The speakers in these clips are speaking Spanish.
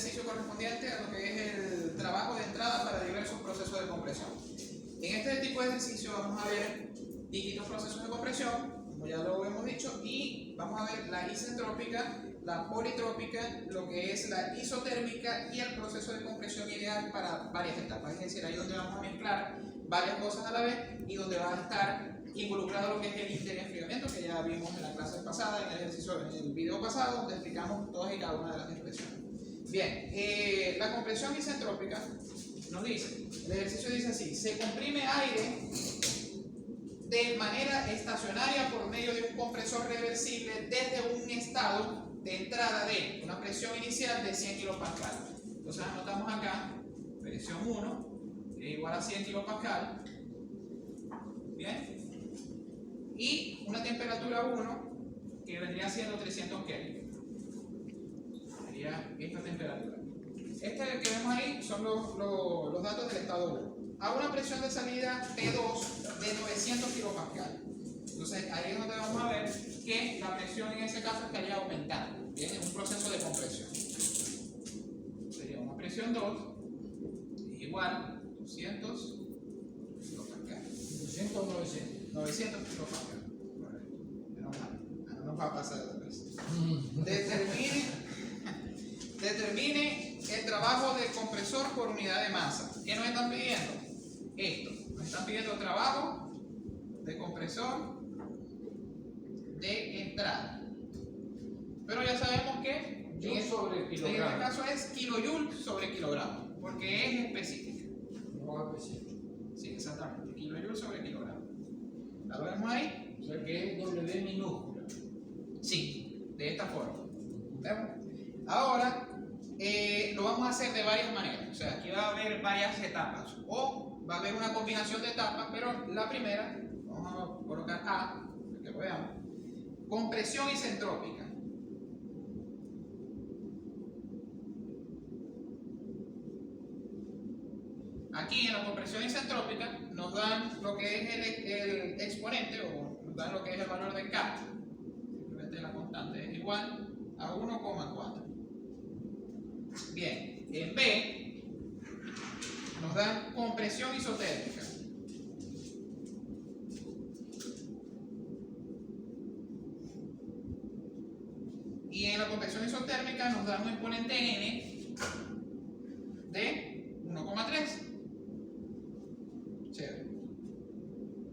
ejercicio correspondiente a lo que es el trabajo de entrada para diversos procesos de compresión. En este tipo de ejercicio vamos a ver distintos procesos de compresión, como ya lo hemos dicho, y vamos a ver la isentrópica, la politrópica, lo que es la isotérmica y el proceso de compresión ideal para varias etapas. Es decir, ahí donde vamos a mezclar varias cosas a la vez y donde va a estar involucrado lo que es el interenfriamiento, que ya vimos en la clase pasada, en el ejercicio, en el video pasado, donde explicamos todas y cada una de las expresiones. Bien, la compresión isentrópica nos dice, el ejercicio dice así: se comprime aire de manera estacionaria por medio de un compresor reversible desde un estado de entrada de una presión inicial de 100 kPa. Entonces anotamos acá presión 1 que es igual a 100 kPa. Bien, y una temperatura 1 que vendría siendo 300 Kelvin. Sería esta temperatura. Este que vemos ahí son los datos del estado 1. A una presión de salida P2 de 900 kPa. Entonces ahí es donde vamos a ver que la presión en ese caso estaría aumentando. Bien, en un proceso de compresión. Sería una presión 2 igual a 200 kPa. 200 o 900. 900 kPa. No nos va a pasar de vez. Determine el trabajo del compresor por unidad de masa. ¿Qué nos están pidiendo? Esto. Nos están pidiendo trabajo de compresor de entrada. Pero ya sabemos que Joule sobre kilogramo. En este caso es kilojoule sobre kilogramo, porque es específica. No es específico. Sí, exactamente. Kilojoule sobre kilogramo. ¿La vemos ahí? O sea que es W minúscula. Sí, de esta forma. ¿Vemos? Ahora lo vamos a hacer de varias maneras. O sea, aquí va a haber varias etapas. O va a haber una combinación de etapas, pero la primera, vamos a colocar A, para que lo veamos. Compresión isentrópica. Aquí en la compresión isentrópica nos dan lo que es el exponente, o nos dan lo que es el valor de K. Simplemente la constante es igual a 1,4. Bien, en B nos dan compresión isotérmica. Y en la compresión isotérmica nos dan un exponente N de 1,3. Chévere.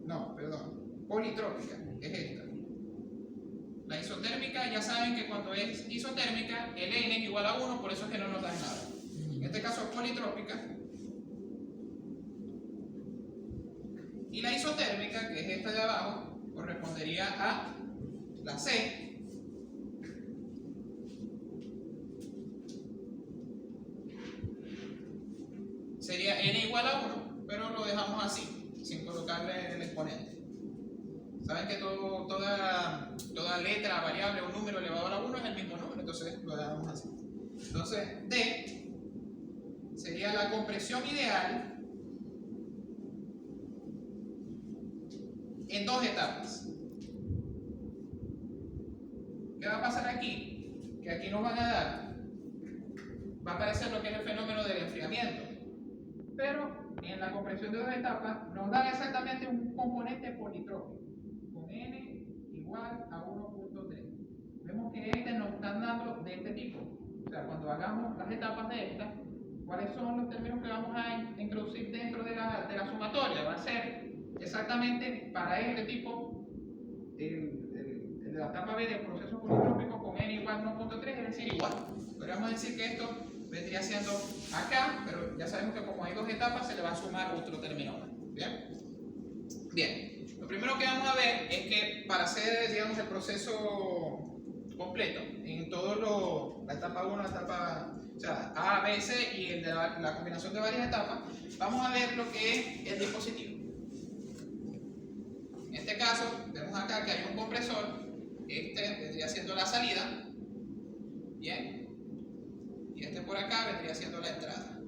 No, perdón. Politrópica, es esta. La isotérmica, ya saben que cuando es isotérmica, el N es igual a 1, por eso es que no nos dan nada. En este caso es politrópica. Y la isotérmica, que es esta de abajo, correspondería a la C. Sería N igual a 1, pero lo dejamos así, sin colocarle el exponente. Saben que toda letra, variable o número elevado a la 1 es el mismo número, entonces lo dejamos así. Entonces, D sería la compresión ideal en dos etapas. ¿Qué va a pasar aquí? Que aquí nos van a dar, va a aparecer lo que es el fenómeno del enfriamiento. Pero en la compresión de dos etapas nos dan exactamente un componente politrópico con N igual a 1.3. Vemos que este nos están dando de este tipo. O sea, cuando hagamos las etapas de esta, ¿cuáles son los términos que vamos a introducir dentro de la sumatoria? Va a ser exactamente para este tipo, el de la etapa B del proceso politrópico con N igual a 1.3, es decir, igual. Podríamos decir que esto vendría siendo acá, pero ya sabemos que como hay dos etapas se le va a sumar otro término más. ¿Bien? Bien. Lo primero que vamos a ver es que para hacer, digamos, el proceso completo, en todo la etapa 1, la etapa, o sea, A, B, C y el de la combinación de varias etapas, vamos a ver lo que es el dispositivo. En este caso, vemos acá que hay un compresor, este vendría siendo la salida, bien, y este por acá vendría siendo la entrada.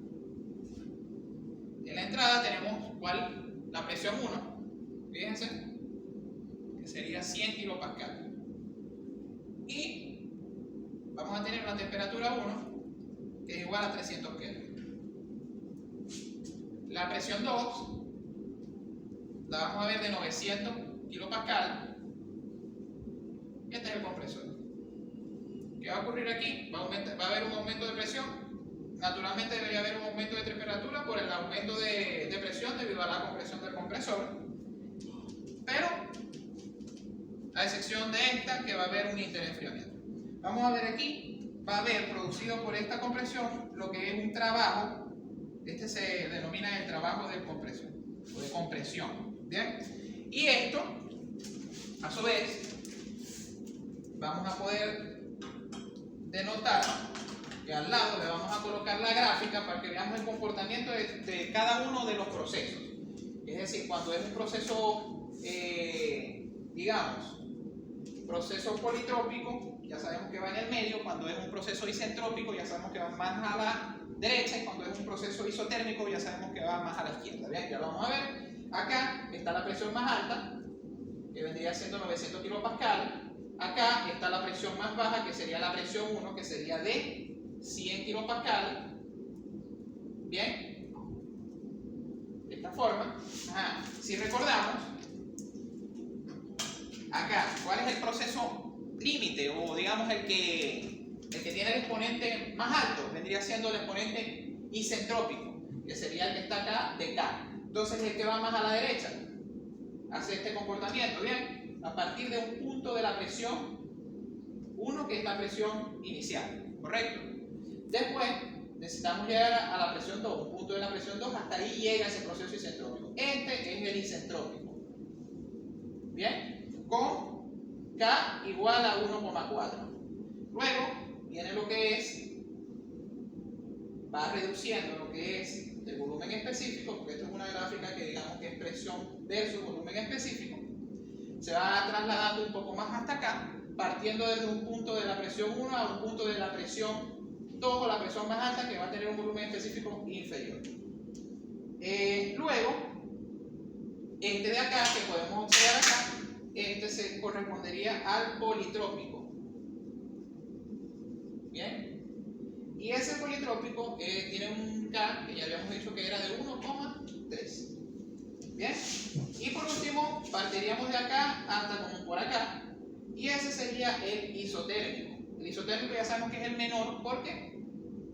En la entrada tenemos, ¿cuál? La presión 1, fíjense, que sería 100 kPa. Y vamos a tener una temperatura 1, que es igual a 300 Kelvin. La presión 2 la vamos a ver de 900 kilopascal. Este es el compresor. ¿Qué va a ocurrir aquí? Va a haber un aumento de presión. Naturalmente debería haber un aumento de temperatura por el aumento de presión debido a la compresión del compresor. Pero, a excepción de esta, que va a haber un interenfriamiento. Vamos a ver aquí, va a haber producido por esta compresión lo que es un trabajo. Este se denomina el trabajo de compresión o de compresión. ¿Bien? Y esto, a su vez, vamos a poder denotar que al lado le vamos a colocar la gráfica para que veamos el comportamiento de cada uno de los procesos. Es decir, cuando es un proceso, digamos, proceso politrópico, ya sabemos que va en el medio. Cuando es un proceso isentrópico, ya sabemos que va más a la derecha. Y cuando es un proceso isotérmico, ya sabemos que va más a la izquierda. Bien, ya lo vamos a ver. Acá está la presión más alta, que vendría siendo 900 kilopascal. Acá está la presión más baja, que sería la presión 1, que sería de 100 kilopascal. Bien, de esta forma. Ajá. Si recordamos, acá, ¿cuál es el proceso límite? O digamos el que tiene el exponente más alto, vendría siendo el exponente isentrópico, que sería el que está acá de K. Entonces el que va más a la derecha hace este comportamiento, ¿bien? A partir de un punto de la presión 1, que es la presión inicial, ¿correcto? Después necesitamos llegar a la presión 2, un punto de la presión 2, hasta ahí llega ese proceso isentrópico. Este es el isentrópico, ¿bien? Con K igual a 1,4. Luego viene lo que es, va reduciendo lo que es el volumen específico, porque esto es una gráfica que digamos que es presión versus volumen específico. Se va trasladando un poco más hasta acá, partiendo desde un punto de la presión 1 a un punto de la presión 2 o la presión más alta, que va a tener un volumen específico inferior. Luego, este de acá, que podemos observar acá, este se correspondería al politrópico. Bien. Y ese politrópico tiene un K, que ya habíamos dicho que era de 1,3. Bien. Y por último, partiríamos de acá hasta como por acá. Y ese sería el isotérmico. El isotérmico ya sabemos que es el menor porque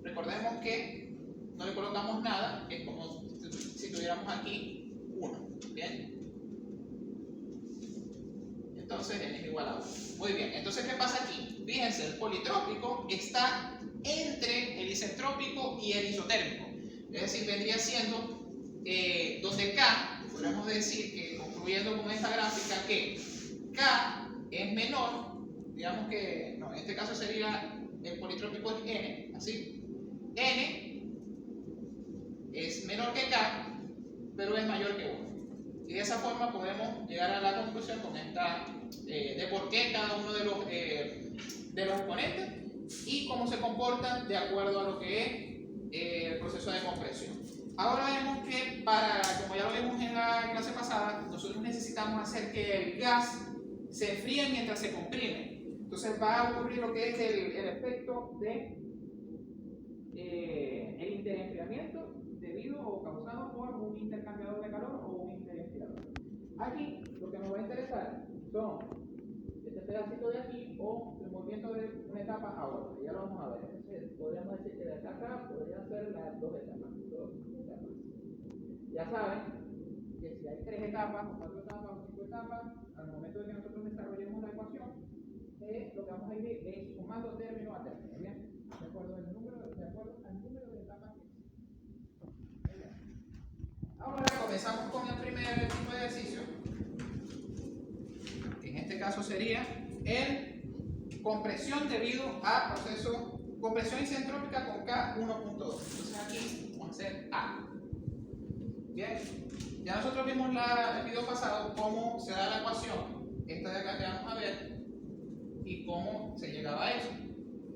recordemos que no le colocamos nada, es como si tuviéramos aquí 1. Bien. Entonces n es igual a 1. Muy bien. Entonces, ¿qué pasa aquí? Fíjense, el politrópico está entre el isentrópico y el isotérmico. Es decir, vendría siendo donde K, podríamos decir que concluyendo con esta gráfica, que K es menor, digamos que, no, en este caso sería el politrópico es N, así. N es menor que K, pero es mayor que 1. Y de esa forma podemos llegar a la conclusión con esta, de por qué cada uno de los exponentes y cómo se comportan de acuerdo a lo que es el proceso de compresión. Ahora vemos que como ya lo vimos en la clase pasada, nosotros necesitamos hacer que el gas se enfríe mientras se comprime. Entonces va a ocurrir lo que es el efecto de el interenfriamiento debido o causado por un intercambiador de calor o un interenfriador. Aquí lo que nos va a interesar son este pedacito de aquí o el movimiento de una etapa a otra. Ya lo vamos a ver. Entonces, podríamos decir que de acá a acá podrían ser las dos etapas. Ya saben que si hay 3 etapas, o 4 etapas, o 5 etapas, al momento de que nosotros desarrollemos la ecuación, lo que vamos a ir es sumando término a término. ¿Bien? De acuerdo al número de etapas que existen. Ahora comenzamos con el primer tipo de ejercicio, que en este caso sería el compresión debido a proceso, compresión isentrópica con K 1.2. Entonces aquí vamos a hacer A. Bien, ya nosotros vimos el video pasado cómo se da la ecuación, esta de acá que vamos a ver, y cómo se llegaba a eso.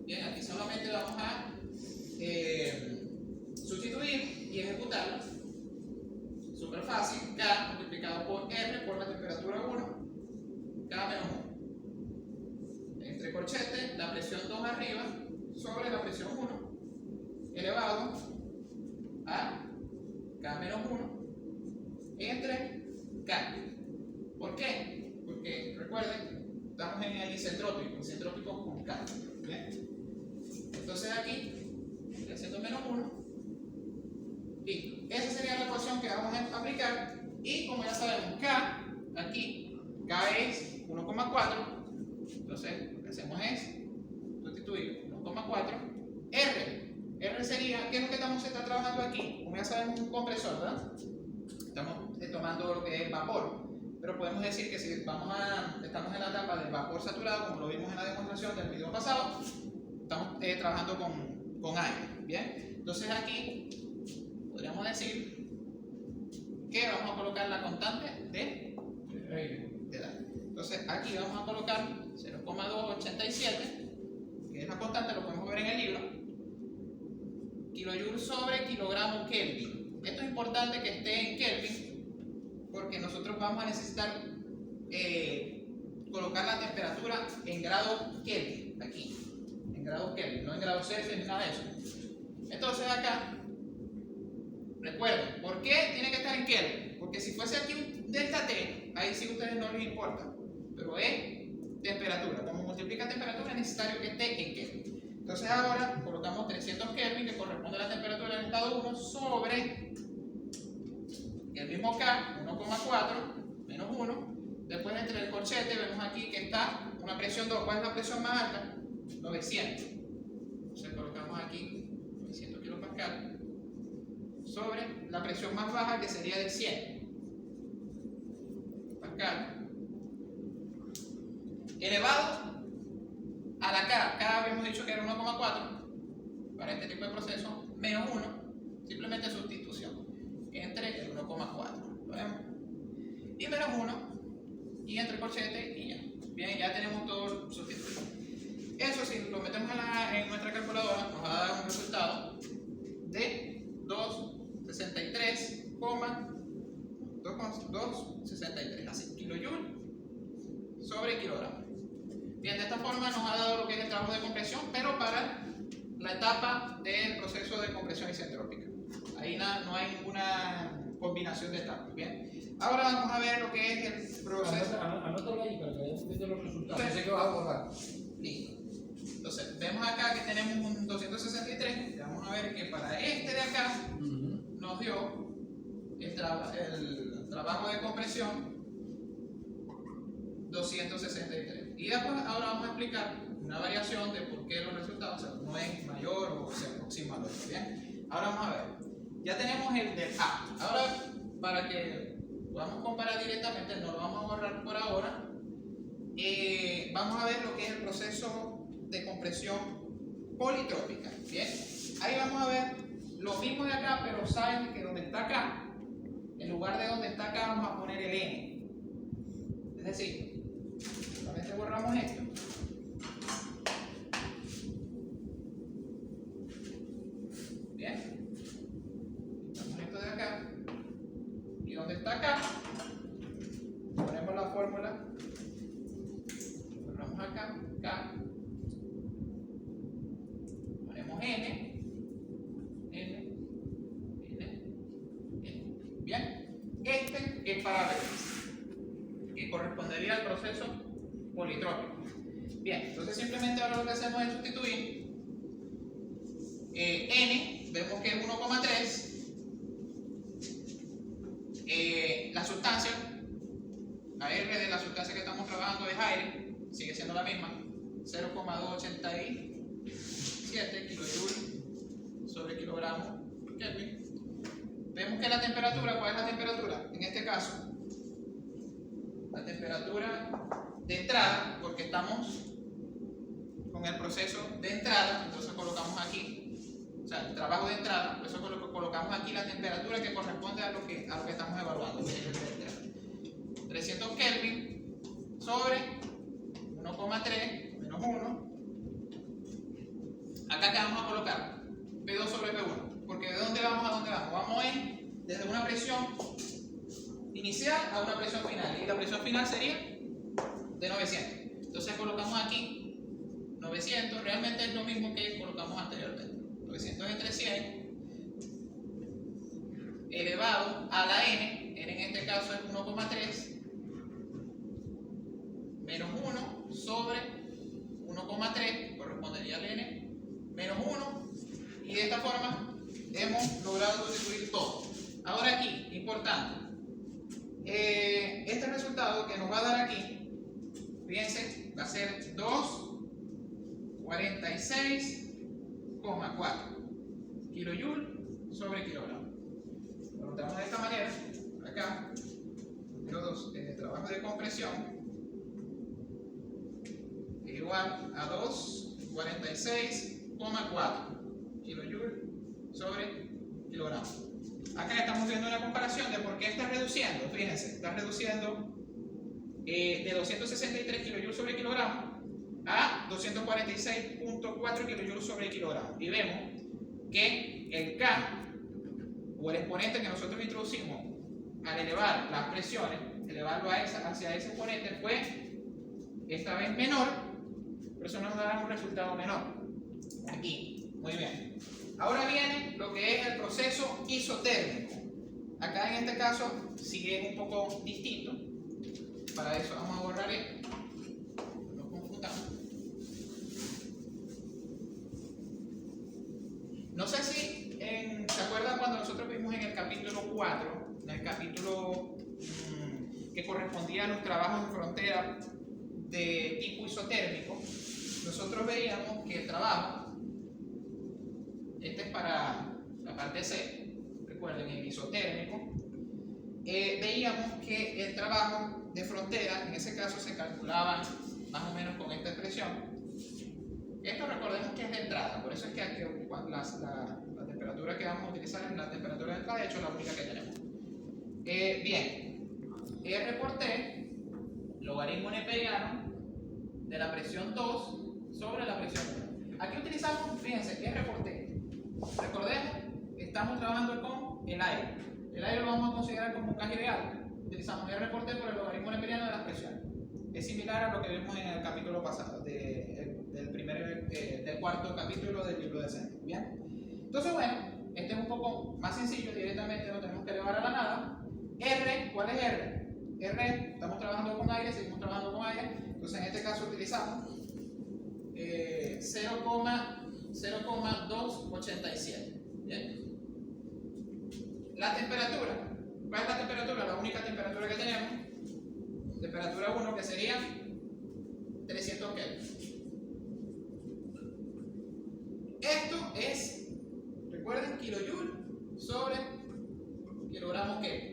Bien, aquí solamente vamos a sustituir y ejecutarlo. Súper fácil, K multiplicado por R por la temperatura 1, K menos 1. Entre corchetes, la presión 2 arriba sobre la presión 1. elevado a K menos 1 entre K. ¿Por qué? Porque recuerden, estamos en el isentrópico con K. ¿Bien? Entonces aquí, estoy haciendo menos 1. Listo. Esa sería la ecuación que vamos a aplicar. Y como ya sabemos, K, aquí, K es 1,4. Entonces, lo que hacemos es sustituir 1,4. R sería, ¿qué es lo que está trabajando aquí? Como ya sabemos, un compresor, ¿verdad? Estamos tomando lo que es vapor. Pero podemos decir que si estamos en la etapa del vapor saturado, como lo vimos en la demostración del video pasado, estamos trabajando con aire. ¿Bien? Entonces aquí podríamos decir que vamos a colocar la constante de aire. Entonces aquí vamos a colocar 0,287, que es la constante, lo podemos ver en el libro, kilojoule sobre kilogramo Kelvin. Esto es importante que esté en Kelvin porque nosotros vamos a necesitar colocar la temperatura en grados Kelvin, aquí, en grados Kelvin, no en grados Celsius ni nada de eso. Entonces acá, recuerden, ¿por qué tiene que estar en Kelvin? Porque si fuese aquí un delta T, ahí sí a ustedes no les importa, pero es temperatura. Como multiplica temperatura es necesario que esté en Kelvin. Entonces ahora colocamos 300 Kelvin, que corresponde a la temperatura del estado 1, sobre el mismo K, 1,4 menos 1. Después entre el corchete vemos aquí que está una presión 2. ¿Cuál es la presión más alta? 900. Entonces colocamos aquí 900 kilopascal sobre la presión más baja, que sería de 100 pascal, elevado a la K habíamos dicho que era 1,4 para este tipo de proceso, menos 1, simplemente sustitución entre el 1,4, ¿lo vemos? Y menos 1, y entre el corchete y ya. Bien, ya tenemos todo sustituido. Eso, si lo metemos en nuestra calculadora, nos va a dar un resultado de 263,263, así, kilojoule sobre kilogramo. Bien, de esta forma nos ha dado lo que es el trabajo de compresión, pero para la etapa del proceso de compresión isentrópica. Ahí no hay ninguna combinación de etapas. Bien, ahora vamos a ver lo que es el proceso. Anótalo ahí para que vayamos viendo los resultados. Sé que vas a borrar. Listo. Entonces, vemos acá que tenemos un 263. Vamos a ver que para este de acá nos dio el trabajo de compresión 263. Y después, ahora vamos a explicar una variación de por qué los resultados, o sea, no es mayor o se aproxima al otro. Bien, ahora vamos a ver. Ya tenemos el del A. Ahora, para que podamos comparar directamente, no lo vamos a borrar por ahora. Vamos a ver lo que es el proceso de compresión politrópica. Bien, ahí vamos a ver lo mismo de acá, pero saben que donde está acá, en lugar de donde está acá, vamos a poner el N. Es decir, solamente borramos esto. Bien, quitamos esto de acá. Y donde está acá, ponemos la fórmula. Borramos acá, K. Ponemos N. Bien, este es para que correspondería al proceso politrópico. Bien, entonces simplemente ahora lo que hacemos es sustituir N, vemos que es 1,3. La sustancia, la R de la sustancia que estamos trabajando es aire, sigue siendo la misma, 0,287 kilojoule sobre kilogramo Kelvin. Vemos que la temperatura, ¿cuál es la temperatura? En este caso, la temperatura de entrada, porque estamos con el proceso de entrada, entonces colocamos aquí, o sea, el trabajo de entrada, por eso colocamos aquí la temperatura que corresponde a lo que estamos evaluando, que es el de entrada. 300 Kelvin sobre 1,3 menos 1. Acá que vamos a colocar P2 sobre P1. Porque ¿de dónde vamos a dónde vamos? Vamos desde una presión inicial a una presión final. Y la presión final sería de 900. Entonces colocamos aquí 900. Realmente es lo mismo que colocamos anteriormente. 900 entre 100 elevado a la n en este caso es 1,3 menos 1 sobre 1,3 correspondería al n menos 1 y de esta forma hemos logrado sustituir todo. Ahora aquí, importante, este resultado que nos va a dar aquí, fíjense, va a ser 246,4 kilojoule sobre kilogramo. Lo notamos de esta manera, acá, número 2, en el trabajo de compresión, es igual a 246,4 kilojoule sobre kilogramo. Acá estamos viendo una comparación de por qué está reduciendo. Fíjense, está reduciendo de 263 kJ sobre kilogramo a 246,4 kJ sobre kilogramo. Y vemos que el K, o el exponente que nosotros introducimos al elevar las presiones, elevarlo hacia ese exponente, fue esta vez menor, pero eso nos dará un resultado menor. Aquí, muy bien. Ahora viene lo que es el proceso isotérmico. Acá en este caso sigue un poco distinto. Para eso vamos a borrar esto. No confundamos. No sé si se acuerdan cuando nosotros vimos en el capítulo 4, en el capítulo que correspondía a los trabajos de frontera de tipo isotérmico, nosotros veíamos que el trabajo, este es para la parte C, recuerden, el isotérmico, veíamos que el trabajo de frontera, en ese caso se calculaba más o menos con esta expresión. Esto recordemos que es de entrada, por eso es que la temperatura que vamos a utilizar es la temperatura de entrada, de hecho es la única que tenemos. Bien, R por T, logaritmo neperiano de la presión 2 sobre la presión 1. Aquí utilizamos, fíjense, R por T. Recordemos, estamos trabajando con el aire. El aire lo vamos a considerar como un gas ideal. Utilizamos R por T por el logaritmo neperiano de las presiones. Es similar a lo que vimos en el capítulo pasado, del cuarto capítulo del libro de Centro. ¿Bien? Entonces, bueno, este es un poco más sencillo, directamente lo tenemos que elevar a la nada. R, ¿cuál es R? R, estamos trabajando con aire, seguimos trabajando con aire. Entonces, en este caso utilizamos 0,287. ¿Bien? La temperatura. ¿Cuál es la temperatura? La única temperatura que tenemos. Temperatura 1, que sería 300 Kelvin. Esto es, recuerden, kilojoule sobre kilogramo Kelvin.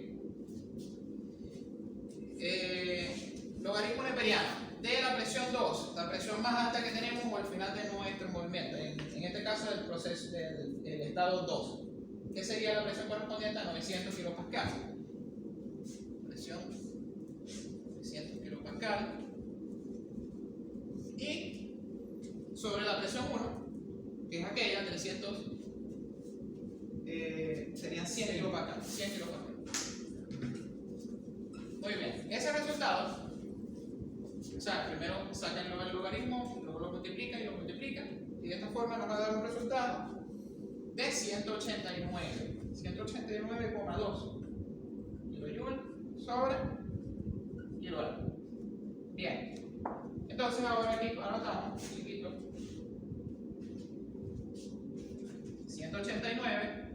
Logaritmo neperiano de la presión 2, la presión más alta que tenemos o al final de nuestro movimiento, en este caso del proceso del estado 2, que sería la presión correspondiente a 900 kPa. Presión 900 kPa y sobre la presión 1, que es aquella 300, serían 100 kPa. 100 kPa. Muy bien, ese resultado, o sea, primero sacan el logaritmo, luego lo multiplican y lo multiplican, y de esta forma nos va a dar un resultado de 189,2 kilojoule sobre kilogramo. Bien, entonces ahora aquí anotamos, chiquito, 189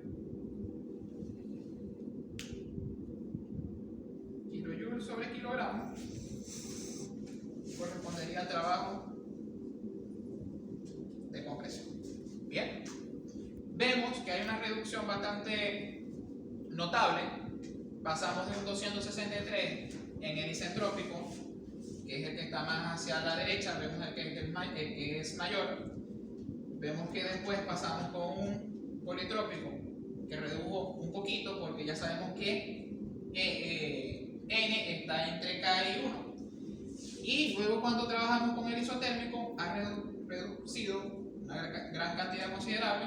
kilojoule sobre kilogramo correspondería al trabajo de compresión. Bien, vemos que hay una reducción bastante notable. Pasamos de un 263 en el isentrópico, que es el que está más hacia la derecha, vemos el que es mayor. Vemos que después pasamos con un politrópico que redujo un poquito, porque ya sabemos que N está entre K y 1. Y luego cuando trabajamos con el isotérmico ha reducido una gran cantidad considerable,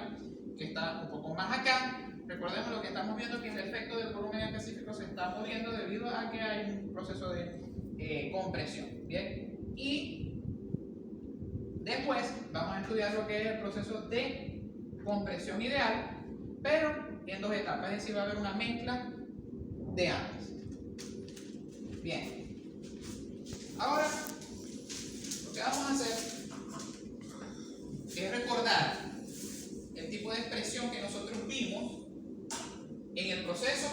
que está un poco más acá. Recordemos lo que estamos viendo, que el efecto del volumen específico se está moviendo debido a que hay un proceso de compresión. ¿Bien? Y después vamos a estudiar lo que es el proceso de compresión ideal, pero en dos etapas, es decir, va a haber una mezcla de ambas. Bien. Ahora, lo que vamos a hacer es recordar el tipo de expresión que nosotros vimos en el proceso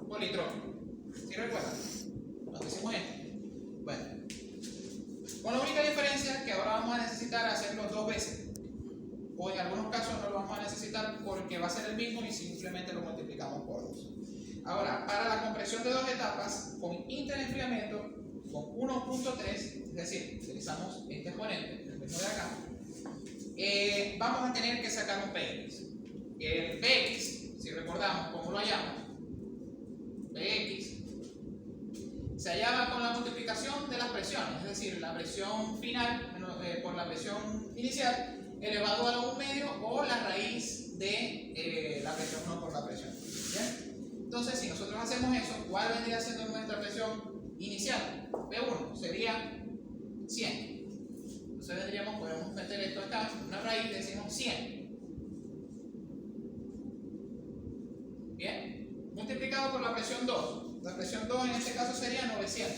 politrópico. ¿Sí recuerdan? Cuando hicimos esto. Bueno, con la única diferencia que ahora vamos a necesitar hacerlo dos veces, o en algunos casos no lo vamos a necesitar porque va a ser el mismo y simplemente lo multiplicamos por 2. Ahora, para la compresión de dos etapas con interenfriamiento con 1.3, es decir, utilizamos este exponente, el mismo de acá, vamos a tener que sacar un Px. El Px, si recordamos cómo lo hallamos, Px se hallaba con la multiplicación de las presiones, es decir, la presión final por la presión inicial elevado a la 1 medio o la raíz de la presión no por la presión. ¿Bien? Entonces, si nosotros hacemos eso, ¿cuál vendría siendo nuestra presión inicial? P1 sería 100. Entonces podemos meter esto acá, una raíz, decimos 100. Bien, multiplicado por la presión 2. La presión 2 en este caso sería 900.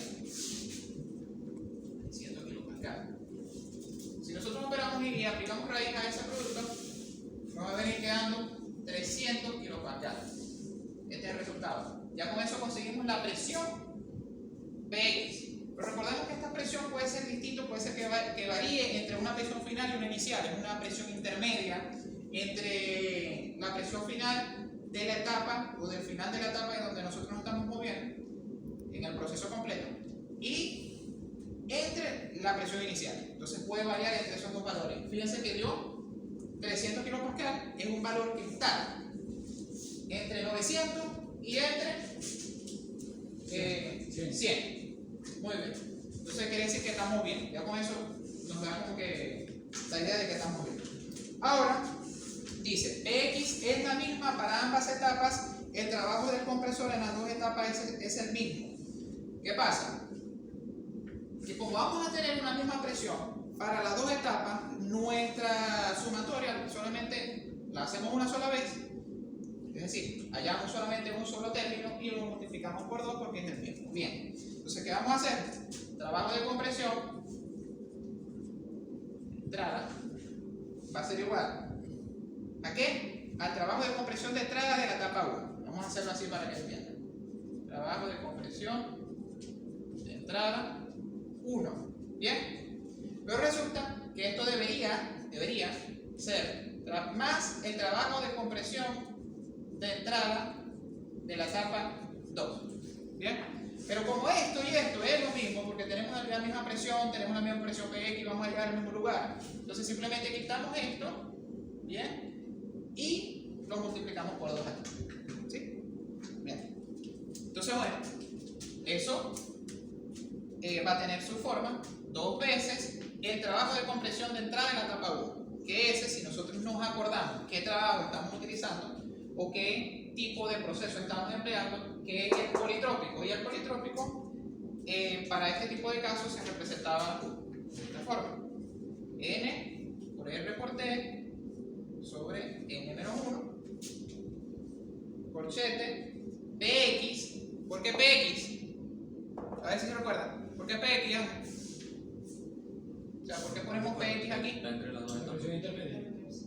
900 kilopascal. Si nosotros operamos y aplicamos raíz a ese producto, nos va a venir quedando 300 kilopascal. Este es el resultado. Ya con eso conseguimos la presión Px. Pero recordemos que esta presión puede ser distinto, puede ser que varíe entre una presión final y una inicial. Es una presión intermedia entre la presión final de la etapa o del final de la etapa en donde nosotros nos estamos moviendo en el proceso completo y entre la presión inicial. Entonces puede variar entre esos dos valores. Fíjense que dio 300 kilopascal, es un valor que está entre 900 y entre 100. Muy bien. Entonces quiere decir que estamos bien. Ya con eso nos da como que la idea de que estamos bien. Ahora dice, Px es la misma para ambas etapas, el trabajo del compresor en las dos etapas es el mismo. ¿Qué pasa? Que como vamos a tener una misma presión para las dos etapas, nuestra sumatoria solamente la hacemos una sola vez, es decir, hallamos solamente un solo término y lo multiplicamos por 2 porque es el mismo. Bien, entonces ¿qué vamos a hacer? Trabajo de compresión, entrada, va a ser igual ¿a qué? Al trabajo de compresión de entrada de la etapa 1. Vamos a hacerlo así para que entiendan. Trabajo de compresión de entrada 1. ¿Bien? Pero resulta que esto debería ser más el trabajo de compresión de entrada de la etapa 2. ¿Bien? Pero como esto y esto es lo mismo, porque tenemos la misma presión, tenemos la misma presión Px y vamos a llegar al mismo lugar, entonces simplemente quitamos esto, ¿bien? Y lo multiplicamos por 2 aquí. ¿Sí? Bien. Entonces, bueno, eso va a tener su forma 2 veces el trabajo de compresión de entrada en la etapa 1. Que ese, si nosotros nos acordamos qué trabajo estamos utilizando o qué tipo de proceso estamos empleando, que es el politrópico. Y el politrópico, para este tipo de casos, se representaba de esta forma. N por R por T sobre n-1 corchete Px. ¿Por qué Px? A ver si se recuerdan. ¿Por qué Px? O sea, ¿por qué ponemos Px aquí?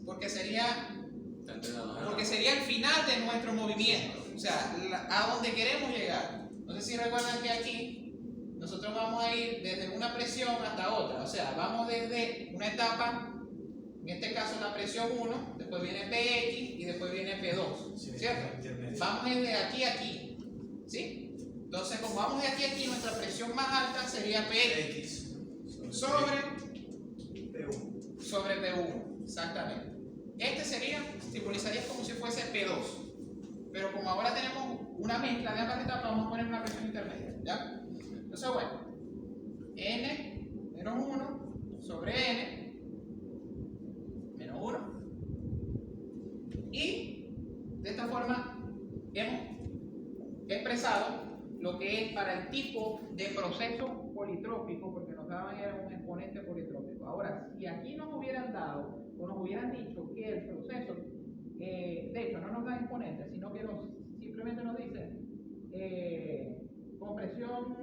Porque sería el final de nuestro movimiento. O sea, a donde queremos llegar. No sé si recuerdan que aquí nosotros vamos a ir desde una presión hasta otra. O sea, vamos desde una etapa, en este caso la presión 1, después viene Px y después viene P2, ¿cierto? Vamos desde aquí a aquí, ¿sí? Entonces, como vamos de aquí a aquí, nuestra presión más alta sería Px sobre P1, exactamente. Este simbolizaría como si fuese P2, pero como ahora tenemos una mezcla de ambas etapas, vamos a poner una presión intermedia, ¿ya? Entonces, bueno, N menos 1 sobre N menos 1. Y de esta forma hemos expresado lo que es para el tipo de proceso politrópico, porque nos daban era un exponente politrópico. Ahora, si aquí nos hubieran dado o nos hubieran dicho que el proceso, de hecho no nos dan exponentes, sino que simplemente nos dicen compresión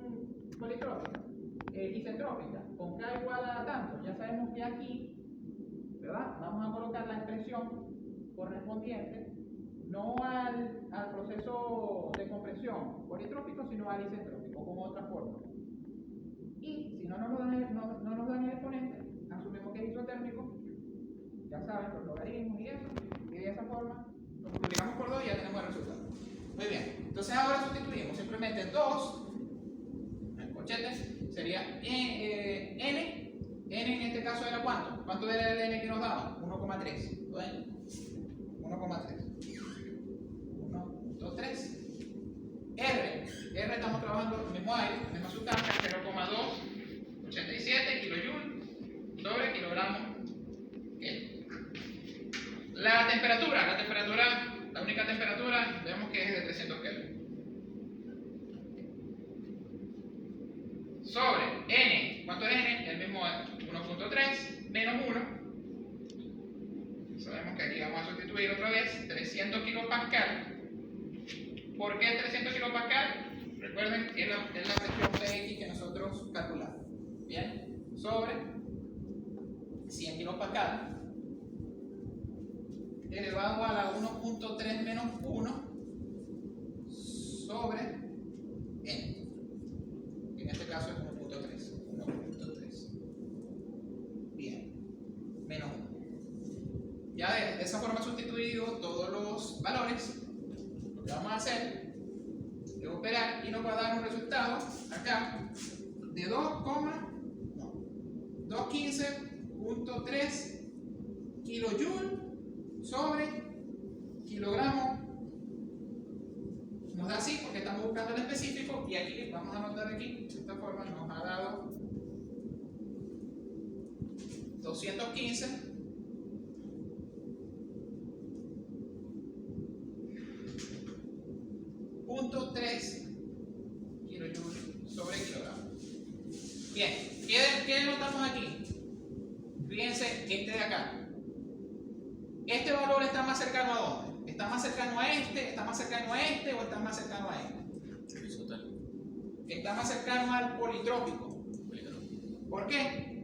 politrópica, isentrópica, con K igual a tanto, ya sabemos que aquí, ¿verdad? Vamos a colocar la expresión correspondiente no al proceso de compresión politrópico, sino al isentrópico, con otra forma. Y si no nos dan el exponente, asumimos que es isotérmico, ya saben, los logaritmos y eso, y de esa forma lo multiplicamos por 2 y ya tenemos el resultado. Muy bien, entonces ahora sustituimos simplemente 2, el cochete sería n en este caso era ¿cuánto? ¿Cuánto era el n que nos daba? 1,3. Bueno, 1,3. 1.3. R estamos trabajando el mismo aire, la misma sustancia, 0,287 kilojoules sobre kilogramo. La temperatura, la única temperatura, vemos que es de 300 Kelvin. Sobre N, ¿cuánto es N? El mismo 1.3 menos 1. Sabemos que aquí vamos a sustituir otra vez 300 kilopascal. ¿Por qué 300 kilopascal? Recuerden, es la presión PX que nosotros calculamos. Bien, sobre 100 kilopascal elevado a la 1.3 menos 1 sobre N. En este caso es 1.3. Bien, menos 1. Ya de esa forma sustituido todos los valores. Lo que vamos a hacer es operar y nos va a dar un resultado acá de 215.3 kilojoules sobre kilogramo. Nos da así porque estamos buscando el específico y aquí vamos a anotar aquí, de esta forma nos ha dado 215.3 kilojoules sobre kilogramo. Bien, ¿qué notamos aquí? Fíjense este de acá. Este valor está más cercano a dónde? ¿Está más cercano a este? ¿Está más cercano a este? ¿O está más cercano a este? Está más cercano al politrópico. ¿Por qué?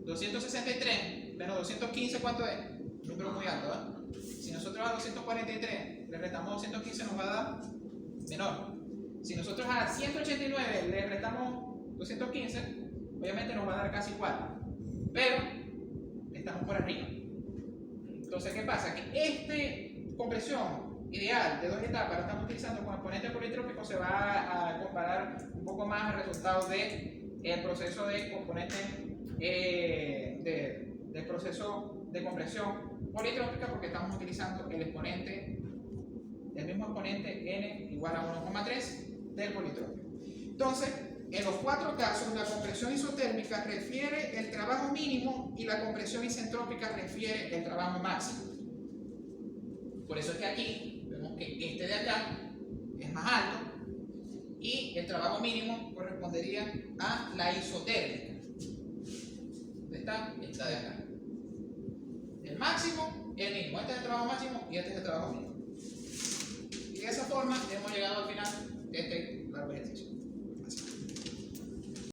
263 menos 215, ¿cuánto es? Un número muy alto, ¿verdad? Si nosotros a 243 le restamos 215 nos va a dar menor. Si nosotros a 189 le restamos 215, obviamente nos va a dar casi igual. Pero estamos por arriba. Entonces, ¿qué pasa? Que esta compresión ideal de 2 etapas la estamos utilizando con exponente politrópico, se va a comparar un poco más al resultado del proceso de componente del proceso de compresión politrópica, porque estamos utilizando el mismo exponente n igual a 1,3 del politrópico. Entonces, en los 4 casos, la compresión isotérmica refiere el trabajo mínimo y la compresión isentrópica refiere el trabajo máximo. Por eso es que aquí vemos que este de acá es más alto y el trabajo mínimo correspondería a la isotérmica. ¿Dónde está? Esta de acá. El máximo y el mínimo. Este es el trabajo máximo y este es el trabajo mínimo. Y de esa forma hemos llegado al final de este largo ejercicio.